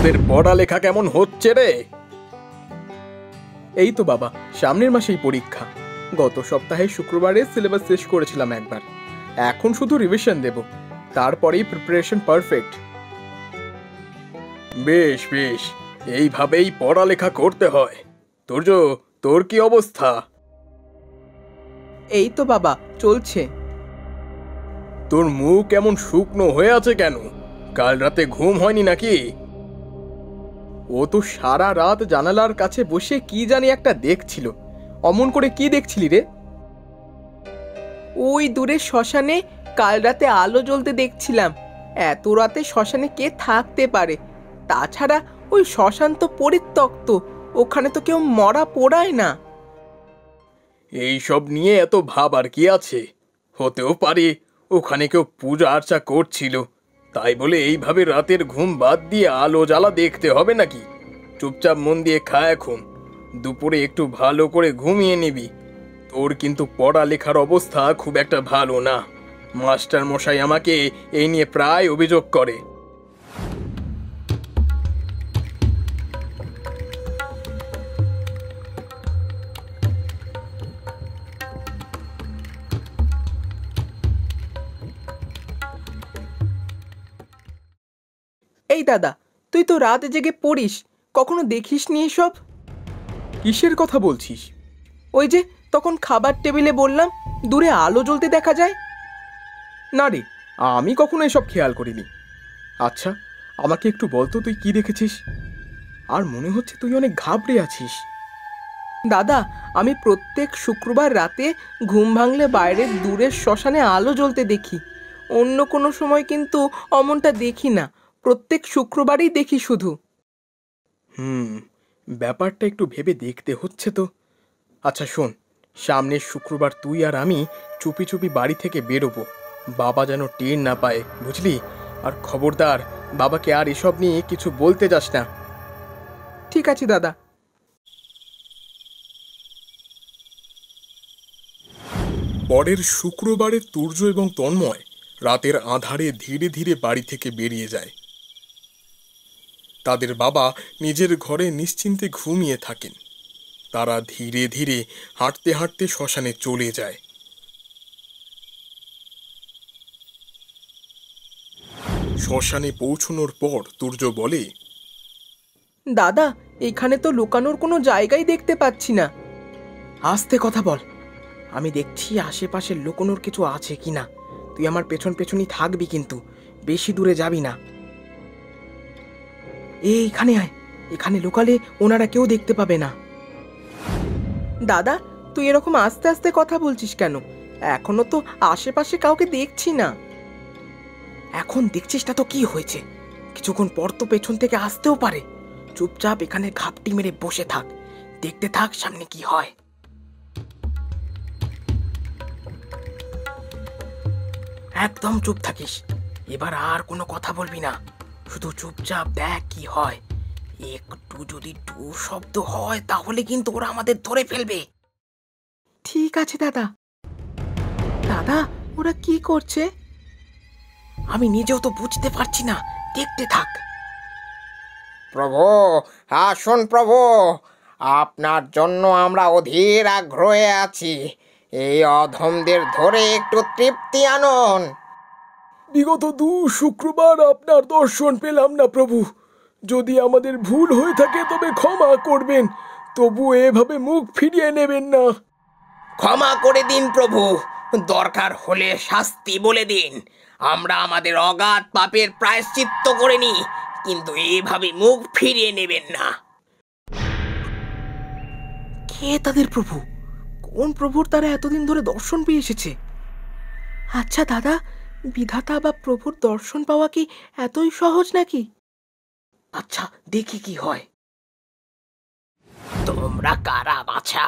তোদের পড়ালেখা কেমন হচ্ছে রে? এই তো বাবা, সামনের মাসেই পরীক্ষা। গত সপ্তাহে শুক্রবারে সিলেবাস শেষ করেছিলাম একবার। এখন শুধু রিভিশন দেব, তারপরেই প্রিপারেশন পারফেক্ট। বেশ বেশ, এইভাবেই পড়ালেখা করতে হয়। তোর কি অবস্থা? এই তো বাবা, চলছে। তোর মুখ এমন শুকনো হয়ে আছে কেন? কাল রাতে ঘুম হয়নি নাকি? ও তো সারা রাত জানালার কাছে বসে কি জানি একটা দেখছিল। অমন করে কি দেখছিলি রে? ওই দূরে শ্মশানে কাল রাতে আলো জ্বলতে দেখছিলাম। এত রাতে শ্মশানে কে থাকতে পারে? তাছাড়া ওই শ্মশান তো পরিত্যক্ত, ওখানে তো কেউ মরা পোড়ায় না। এই সব নিয়ে এত ভাবার কি আছে? হতেও পারে ওখানে কেউ পূজা আর্চা করছিল, তাই বলে এইভাবে রাতের ঘুম বাদ দিয়ে আলো জ্বালা দেখতে হবে নাকি? চুপচাপ মন দিয়ে খা এখন, দুপুরে একটু ভালো করে ঘুমিয়ে নিবি। তোর কিন্তু পড়ালেখার অবস্থা খুব একটা ভালো না। মাস্টার মশাই আমাকে এই নিয়ে প্রায় অভিযোগ করে। এই দাদা, তুই তো রাত জেগে পড়িস, কখনো দেখিস নি এসব? কিসের কথা বলছিস? ওই যে তখন খাবার টেবিলে বললাম দূরে আলো জ্বলতে দেখা যায়। না রে, আমি কখনো এসব খেয়াল করিনি। আচ্ছা, আমাকে একটু বলতো তুই কি দেখেছিস? আর মনে হচ্ছে তুই অনেক ঘাবড়ে আছিস। দাদা, আমি প্রত্যেক শুক্রবার রাতে ঘুম ভাঙলে বাইরের দূরের শ্মশানে আলো জ্বলতে দেখি। অন্য কোনো সময় কিন্তু অমনটা দেখি না, প্রত্যেক শুক্রবারই দেখি শুধু। ব্যাপারটা একটু ভেবে দেখতে হচ্ছে তো। আচ্ছা শোন, সামনের শুক্রবার তুই আর আমি চুপি চুপি বাড়ি থেকে বেরোবো। বাবা যেন টের না পায়, বুঝলি? আর খবরদার, বাবাকে আর এসব নিয়ে কিছু বলতে যাস না। ঠিক আছে দাদা। পরের শুক্রবারে তুর্য এবং তন্ময় রাতের আঁধারে ধীরে ধীরে বাড়ি থেকে বেরিয়ে যায়। তাদের বাবা নিজের ঘরে নিশ্চিন্তে ঘুমিয়ে থাকেন। তারা ধীরে ধীরে হাঁটতে হাঁটতে শ্মশানে চলে যায়। শ্মশানে পৌঁছানোর পর তুর্য বলে, দাদা, এখানে তো লুকানোর কোনো জায়গাই দেখতে পাচ্ছি না। আস্তে কথা বল, আমি দেখছি আশেপাশে লুকোনোর কিছু আছে কিনা। তুই আমার পেছন পেছনই থাকবি, কিন্তু বেশি দূরে যাবি না। এইখানে আয়, এখানে লুকালে ওনারা কেউ দেখতে পাবে না। দাদা, তুই এরকম আস্তে আস্তে কথা বলছিস কেন? এখনো তো আশেপাশে কাউকে দেখছি না। এখন দেখছিস না তো কি হয়েছে? কিছুক্ষণ পর তো পেছন থেকে আসতেও পারে। চুপচাপ এখানে ঘাপটি মেরে বসে থাক, দেখতে থাক সামনে কি হয়। একদম চুপ থাকিস। এবার আর কোনো কথা বলবি না, শুধু চুপচাপ দেখ কি হয়। একটু যদি টু শব্দ হয় তাহলে কিন্তু ওরা আমাদের ধরে ফেলবে। ঠিক আছে দাদা। দাদা, ওরা কি করছে? আমি নিজেও তো বুঝতে পারছি না, দেখতে থাক। প্রভু, আসুন প্রভু, আপনার জন্য আমরা অধীর আগ্রহে আছি। এই অধমদের ধরে একটু তৃপ্তি আনুন। বিগত 2 শুক্রবার আপনার দর্শন পেলাম না প্রভু। যদি আমাদের ভুল হয়ে থাকে তবে ক্ষমা করবেন, তবু এভাবে মুখ ফিরিয়ে নেবেন না। ক্ষমা করে দিন প্রভু, দরকার হলে শাস্তি বলে দিন। আমরা আমাদের অগাধ পাপের প্রায়শ্চিত্ত করে নিই, কিন্তু এইভাবে মুখ ফিরিয়ে নেবেন না। কে তাদের প্রভু? কোন প্রভুর তারা এতদিন ধরে দর্শন পেয়ে এসেছে? আচ্ছা দাদা, বিধাতা বা প্রভুর দর্শন পাওয়া কি এতই সহজ নাকি? আচ্ছা, দেখি কি হয়। তোমরা কারা বাছা?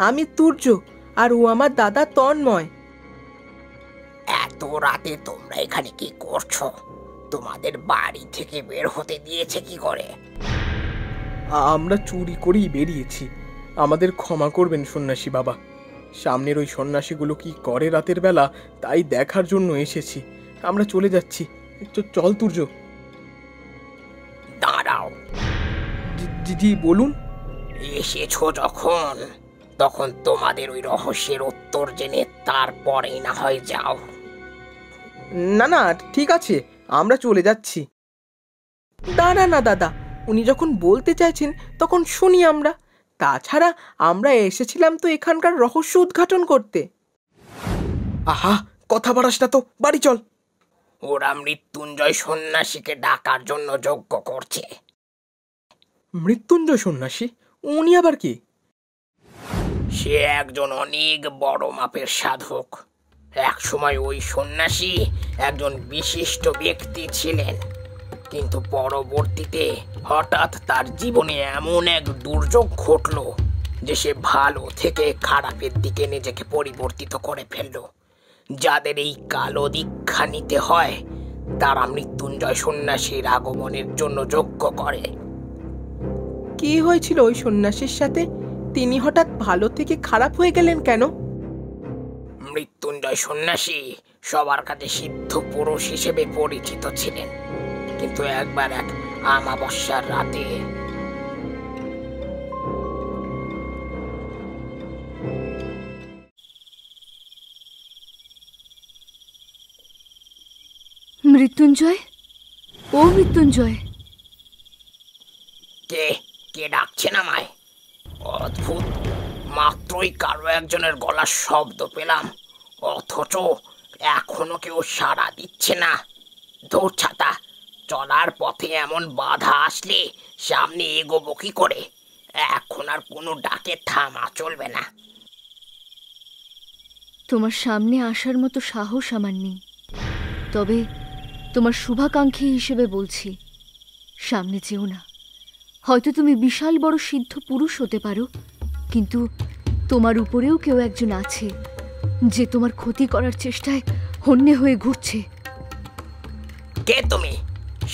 আমি তুর্য, আর ও আমার দাদা তন্ময়। এত রাতে তোমরা এখানে কি করছো? তোমাদের বাড়ি থেকে বের হতে দিয়েছে কি করে? আমরা চুরি করেই বেরিয়েছি, আমাদের ক্ষমা করবেন সন্ন্যাসী বাবা। সামনের ওই সন্ন্যাসীগুলো কি করে রাতের বেলা, তাই দেখার জন্য এসেছি। আমরা চলে যাচ্ছি, চল তুর্য। জি বলুন। এসেছো যখন, তখন তোমাদের ওই রহস্যের উত্তর জেনে তারপরেই না হয় যাও। না না, ঠিক আছে, আমরা চলে যাচ্ছি। দাঁড়া না দাদা, উনি যখন বলতে চাইছেন তখন শুনি আমরা। তাছাড়া আমরা এসেছিলাম তো এখানকার রহস্য উদ্ঘাটন করতে। আহা, কথা বাড়াস না তো, বাড়ি চল। ওরা মৃত্যুঞ্জয় সন্ন্যাসীকে ডাকার জন্য যজ্ঞ করছে। মৃত্যুঞ্জয় সন্ন্যাসী? উনি আবার কি? সে একজন অনেক বড় মাপের সাধক। একসময় ওই সন্ন্যাসী একজন বিশিষ্ট ব্যক্তি ছিলেন, কিন্তু পরবর্তীতে হঠাৎ তার জীবনে এমন এক দুর্যোগ ঘটল যে সে ভালো থেকে খারাপের দিকে নিজেকে পরিবর্তিত করে ফেলল। যাদের এই কালো দীক্ষা নিতে হয় তারা মৃত্যুঞ্জয় সন্ন্যাসীর আগমনের জন্য যজ্ঞ করে। কি হয়েছিল ওই সন্ন্যাসীর সাথে? তিনি হঠাৎ ভালো থেকে খারাপ হয়ে গেলেন কেন? মৃত্যুঞ্জয় সন্ন্যাসী সবার কাছে সিদ্ধ পুরুষ হিসেবে পরিচিত ছিলেন, কিন্তু একবার এক আমাবস্যার রাতে মৃত্যুঞ্জয়, ও মৃত্যুঞ্জয়। কে কে ডাকছেন আমায়? অদ্ভুত, মাত্রই কারো একজনের গলার শব্দ পেলাম, অথচ এখনো কেউ সাড়া দিচ্ছে না। দূর ছাতা, চলার পথে এমন বাধা আসলে সামনে এগোবো কি করে? এখন আর কোনো ডাকে থামা চলবে না। তোমার সামনে আসার মতো সাহস আমার নেই, তবে তোমার শুভাকাঙ্ক্ষী হিসেবে বলছি, সামনে যেও না। হয়তো তুমি বিশাল বড় সিদ্ধ পুরুষ হতে পারো, কিন্তু তোমার উপরেও কেউ একজন আছে যে তোমার ক্ষতি করার চেষ্টায় হন্যে হয়ে ঘুরছে। কে তুমি?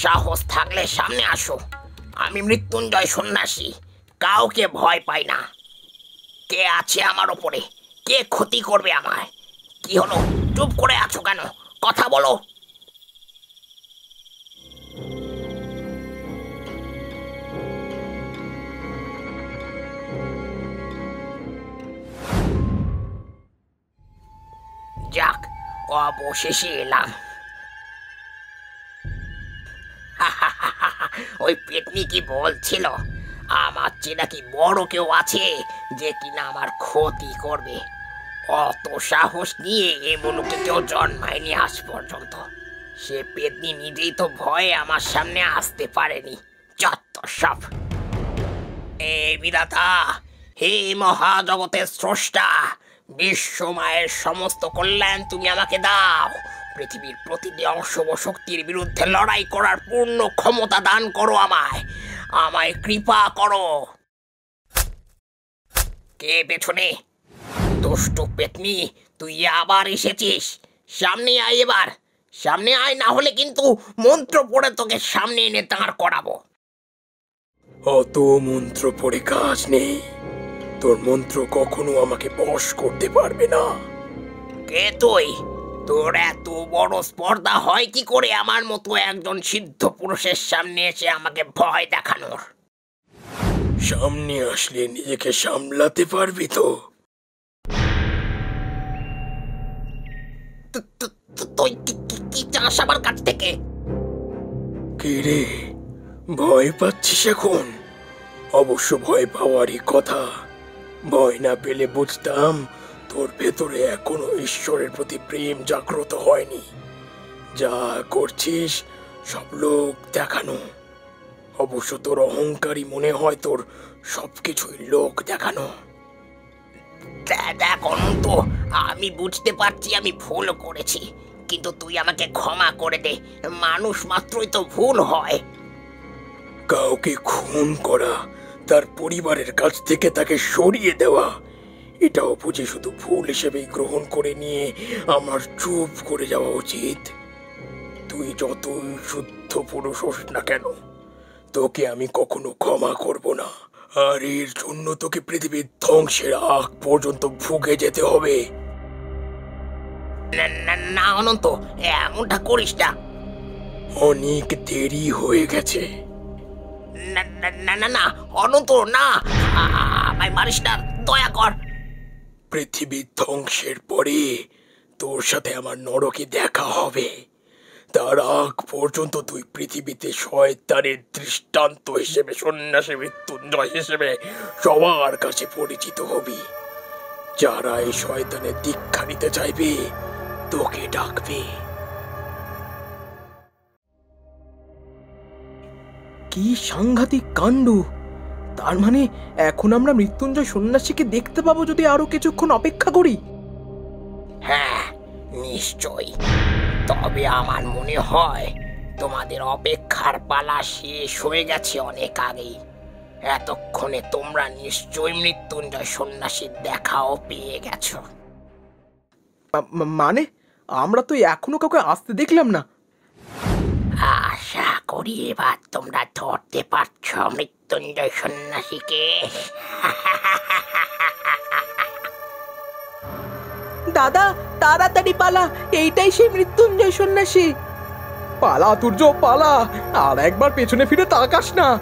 সাহস থাকলে সামনে আসো। আমি মৃত্যুঞ্জয় সন্ন্যাসী, কাউকে ভয় পাই না। কে আছে আমার ওপরে? কে ক্ষতি করবে আমায়? কি হলো, চুপ করে আছো কেন? কথা বলো। যাক, অবশেষে এলাম। ওই পেতনি কি বলছিল আমার চেয়ে নাকি বড় কেউ আছে যে কিনা আমার ক্ষতি করবে? অত সাহস নিয়ে এ মুলুকে কেউ জন্মায়নি আজ পর্যন্ত। সে পেতনি নিজেই তো ভয়ে আমার সামনে আসতে পারেনি। যত সব। হে বিধাতা, হে মহাজগতের স্রষ্টা, বিশ্বমায়ের সমস্ত কল্যাণ তুমি আমাকে দাও। পৃথিবীর প্রতিটি অশুভ শক্তির বিরুদ্ধে লড়াই করার পূর্ণ ক্ষমতা দান করো আমায়। আমায় কৃপা করো। কে পেছনে? দুষ্ট পেতনি, তুই আবার এসেছিস? সামনে আয় এবার, সামনে আয়, না হলে কিন্তু মন্ত্র পড়ে তোকে সামনে এনে দাঁড় করাবো। অত মন্ত্র পড়ে কাজ নেই। তোর মন্ত্র কখনো আমাকে বশ করতে পারবে না। কে তুই? তোর এত বড় স্পর্ধা হয় কি করে আমার মতো একজন সিদ্ধ পুরুষের সামনে এসে আমাকে ভয় দেখানোর? সামনে আসলে নিজেকে সামলাতে পারবি তো? তুই কি চাস আমার কাছ থেকে? কে রে, ভয় পাচ্ছিস এখন? অবশ্য ভয় পাওয়ারই কথা। ভয় না পেলে বুঝতাম তোর ভেতরে এখনো ঈশ্বরের প্রতি প্রেম জাগ্রত হয়নি। যা করছিস সব লোক দেখানো। অবশ্য তোর অহংকারী মনে হয় তোর সবকিছুই লোক দেখানো। দেখ অনন্ত, আমি বুঝতে পারছি আমি ভুল করেছি, কিন্তু তুই আমাকে ক্ষমা করে দে। মানুষ মাত্রই তো ভুল হয়। কাউকে খুন করা, তার পরিবারের কাছ থেকে তাকে সরিয়ে দেওয়া, এটাও বুঝে শুধু ভুল হিসেবেই গ্রহণ করে নিয়ে আমার চুপ করে যাওয়া উচিত? তুই যতই শুদ্ধ পুরুষ হোস না কেন, তোকে আমি কখনো ক্ষমা করব না। আর এর জন্য তোকে পৃথিবীর ধ্বংসের আগ পর্যন্ত ভুগে যেতে হবে। না অনন্ত, এমনটা করিস না। অনেক দেরি হয়ে গেছে। না না না না না, অনন্ত না, আমায় মারিস না, দয়া কর। পৃথিবী ধ্বংসের পরে তোর সাথে আমার নরকে দেখা হবে। তার আগ পর্যন্ত তুই পৃথিবীতে শয়তানের দৃষ্টান্ত হিসেবে, সন্ন্যাসী মৃত্যুঞ্জয় হিসেবে সবার কাছে পরিচিত হবি। যারা এই শয়তানের দীক্ষা নিতে চাইবে তোকে ডাকবে। কি সাংঘাতিক কাণ্ড! তার মানে এখন আমরা মৃত্যুঞ্জয় সন্ন্যাসীকে দেখতে পাবো যদি আরো কিছুক্ষণ অপেক্ষা করি। হ্যাঁ, নিশ্চয়ই। তবে আমার মনে হয় তোমাদের অপেক্ষার পালা শেষ হয়ে গেছে অনেক আগেই। এতক্ষণে তোমরা নিশ্চয়ই মৃত্যুঞ্জয় সন্ন্যাসীর দেখাও পেয়ে গেছো। মানে আমরা তো এখনো কাউকে আসতে দেখলাম না। আশা করি এবার তোমরা ধরতে পারছ মৃত্যুঞ্জয় সন্ন্যাসীকে। দাদা তাড়াতাড়ি পালা, এইটাই সেই মৃত্যুঞ্জয় সন্ন্যাসী। পালা তুর্য পালা, আর একবার পেছনে ফিরে তাকাস না।